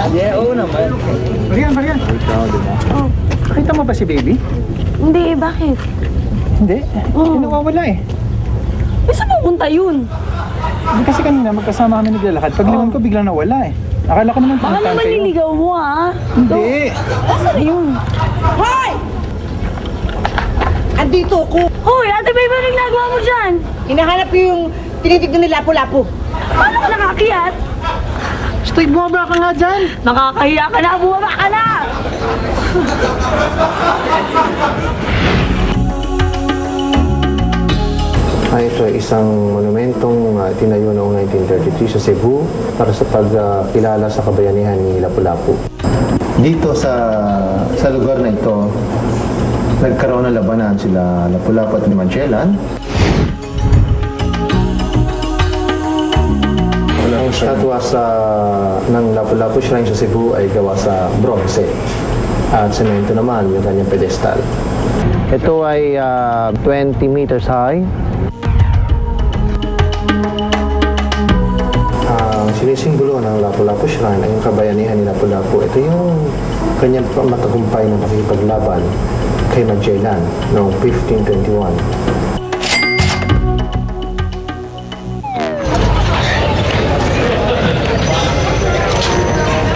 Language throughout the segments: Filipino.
Yeah, oo naman. Marian. Oh, Nakita mo ba si baby? hindi, bakit? Hindi. Oo. Hindi nawawala eh. Saan pupunta yun? Hindi kasi kanina magkasama kami naglalakad. Paglingon ko biglang nawala eh. Akala ko naman Baka pumuntahan naman kayo. niligaw mo, ah. Hindi. Nasaan na yun? Hoy! Andito ako. Hoy, ate baby, anong ginagawa mo dyan? Hinahanap ko yung tinitignan ni Lapu-Lapu. Paano ka nakakiyat? Stoy, bumaba ka nga dyan. Nakakahiya ka na, bumaba ka na! Ito ay isang monumentong tinayo noong 1933 sa Cebu para sa pagkilala sa kabayanihan ni Lapu-Lapu. Dito sa lugar na ito, nagkaroon ng labanan sila Lapu-Lapu at ni Magellan. Ang statwa ng Lapu-Lapu Shrine sa Cebu ay gawa sa bronze at semento naman yung kanyang pedestal. Ito ay 20 meters high. Ang sinisimbolo ng Lapu-Lapu Shrine ay yung kabayanihan ni Lapu-Lapu. Ito yung kanyang matagumpay na pakikipaglaban kay Magellan noong 1521.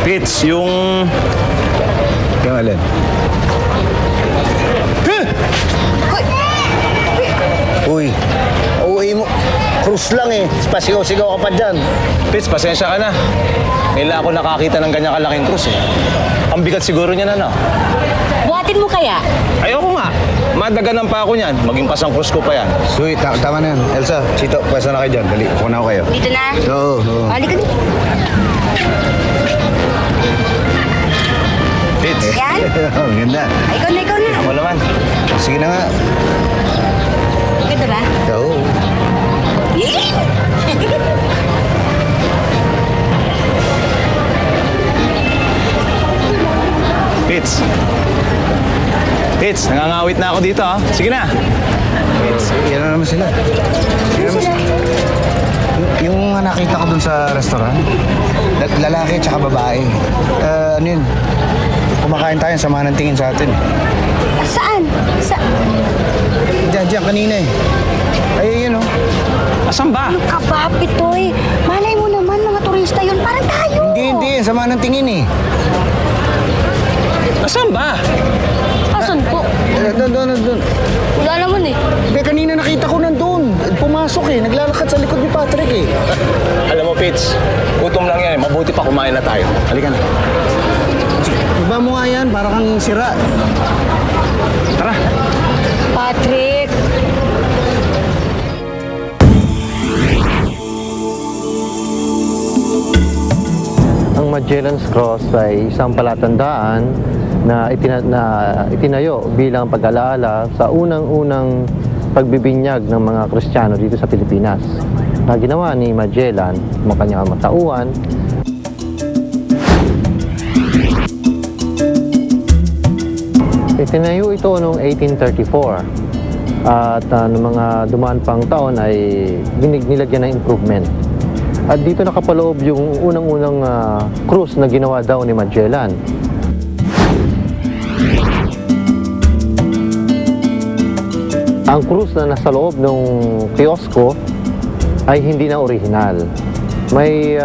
Pits, yung alin? Uy, uuwi mo. Cruise lang eh. Pasigaw-sigaw ka pa dyan. Pits, pasensya ka na. Kailan ako nakakita ng ganyan kalaking krus eh. Ang bigat siguro niya na. Buhatin mo kaya? Ayoko nga. Madaganan pa ako niyan. Maging pasang krus ko pa yan. Uy, tama na yan. Elsa, Chito, pwesa na kayo dyan. Dali, kuna ko kayo. Dito na? Oo, oo. Halika dito. Pits. Yan? Ang ganda. Ay, ikaw na. Ako naman. Sige na nga. Ganda ba? Oo. Pits. Pits, nangangawit na ako dito ah. Sige na. Pits, yan na naman sila. Yan naman sila. Yung nakita ko dun sa restaurant, lalaki at babae. Ano yun? Kumakain tayo, samahan ng tingin sa atin. Saan? Diyan, kanina eh. Ay, yun oh. Asan ba? Ano ka ba, Pitoy? Malay mo naman, mga turista yun. Parang tayo. Hindi, samahan ng tingin eh. Asan ba? Asan po? Doon. Wala naman eh. Hindi, kanina nakita ko nandun. Pumasok eh, naglalakad sa likod ni Patrick eh. Alam mo, Pits, gutom lang yan eh. Mabuti pa kumain na tayo. Halika na. Iba mo nga yan, para kang sira. Tara. Patrick. Ang Magellan's Cross ay isang palatandaan na itinayo bilang pag-alaala sa unang-unang pagbibinyag ng mga Kristiyano dito sa Pilipinas na ginawa ni Magellan, mga kanyang matauhan. Itinayo ito noong 1834 at noong mga dumaan pang taon ay nilagyan ng improvement. At dito nakapaloob yung unang-unang cruise na ginawa daw ni Magellan. Ang cruise na nasa loob ng kiosko ay hindi na original. May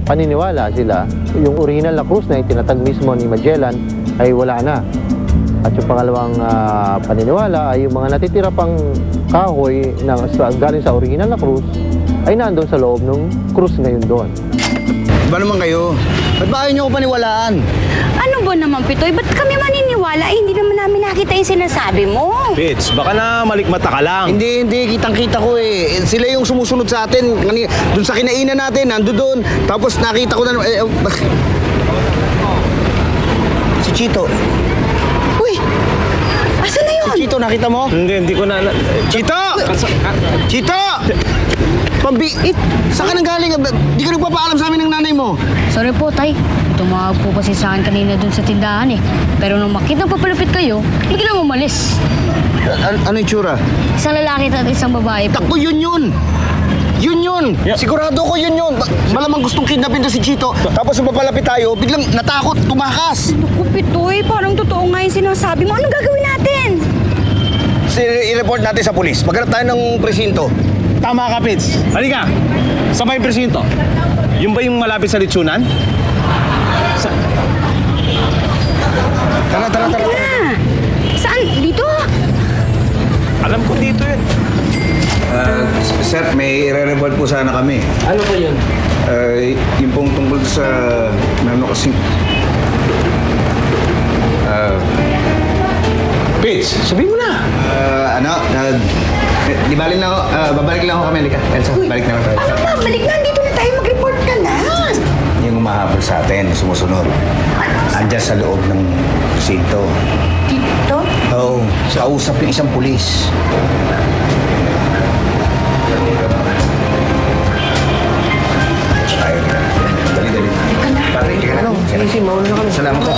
paniniwala sila, yung original na cruise na itinatag mismo ni Magellan ay wala na. At yung pangalawang paniniwala ay yung mga natitira pang kahoy na galing sa original na cruise ay nandoon sa loob ng cruise ngayon doon. Iba naman kayo. Ba't ba ayaw niyo ko paniwalaan? Ano ba naman, Pitoy? Ba't kami maniniwala? Eh, hindi naman namin nakita yung sinasabi mo. Pits, baka na malikmata ka lang. Hindi. Kitang-kita ko eh. Sila yung sumusunod sa atin. Doon sa kinainan natin, nando doon. Tapos nakita ko na... Si Chito. Uy! Asan na yun? Si Chito, nakita mo? Hindi ko na... Chito! Chito! Saan ka nang galing? Di ka nagpapaalam sa amin ng nanay mo. Sorry po, Tay. Tumawag po kasi sa akin kanina dun sa tindahan eh. Pero nung makita papalapit kayo, biglang umalis. Ano yung tsura? Isang lalaki at isang babae po. Takbo, yun! Yun! yun. Yeah. Sigurado ko yun. Malamang gustong kidnapin na si Chito. Tapos nung papalapit tayo, biglang natakot, tumakas. Naku, Pitoy, parang totoo nga yung sinasabi mo. Anong gagawin natin? I-report natin sa polis. Maghanap tayo ng presinto. Tama ka, Pits. Halika. Saan ba yung presinto? Yung ba yung malapit sa litsunan? Tara. Saan? Dito? Alam ko dito yun. Sir, may i-report po sana kami. Ano po yun? Yung pong tungkol sa... Ano kasi... Pits, sabihin mo na. Di balik lang ako, babalik lang ako kami, Lika. Elsa, balik na ako tayo. Balik na, dito na tayo. Mag-report ka na. Yung umahabol sa atin, sumusunod. Andiyan sa loob ng presinto. Dito? Oo, kausap yung isang pulis. Tayo, Lika. Dali. Pare, hindi ka na. Sige, mauna na kami. Salamat po.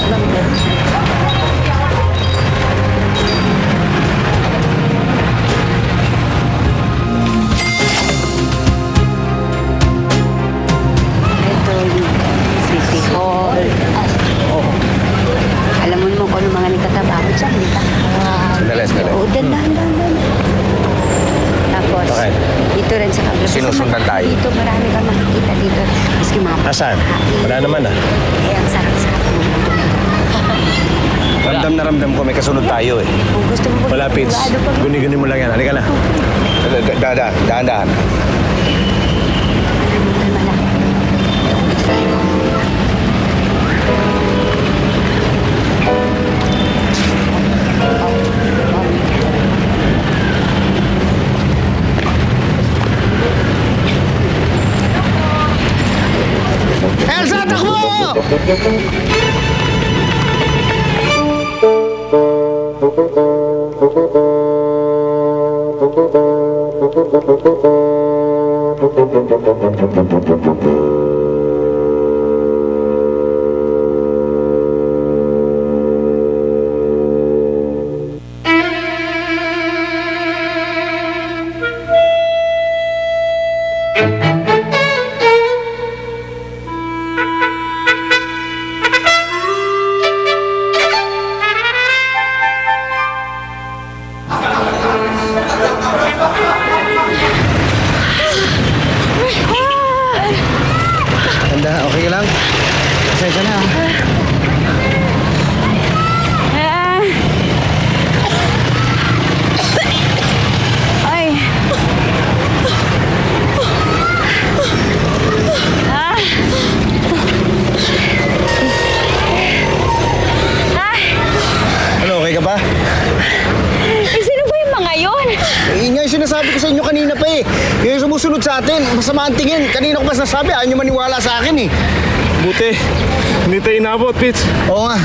Ito yung City Hall. Alam mo naman kung ano mga nagtatrabaho dyan, di ba? Sandali. Oo, dandan. Tapos, Bakit? dito rin sa kabila. Sinusundan tayo. Dito, marami kang makikita dito. Maski mga Nasaan? pagkain. Wala naman ah. Eh, ang sarap-sarap mo. Ramdam na ramdam ko, may kasunod tayo eh. Kung gusto mo Wala, Pits. Guni-guni mo lang yan. Halika na. Dahan. Elsa, takbo! Ganda, okay ka lang? Pasensya na. Ay. Ano, okay ka ba? Eh, sino ba yung mga yun? Yun nga yung sinasabi ko sa inyo kanina pa eh. Yung sumusunod sa atin, masama ang tingin. Kanina ko pa nasabi, ayaw nyo maniwala sa akin eh. Buti. Hindi tayo inabot, Pits. Oo nga.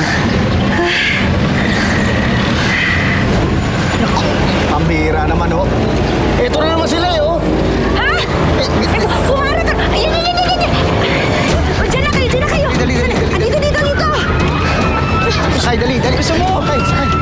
Naku, pambihira naman oh. Eto na naman sila eh oh. Ha? Pumarap ka! Ayun! O, dyan na kayo! Dali. Dito! Sakay, dali. Gusto mo? Sakay.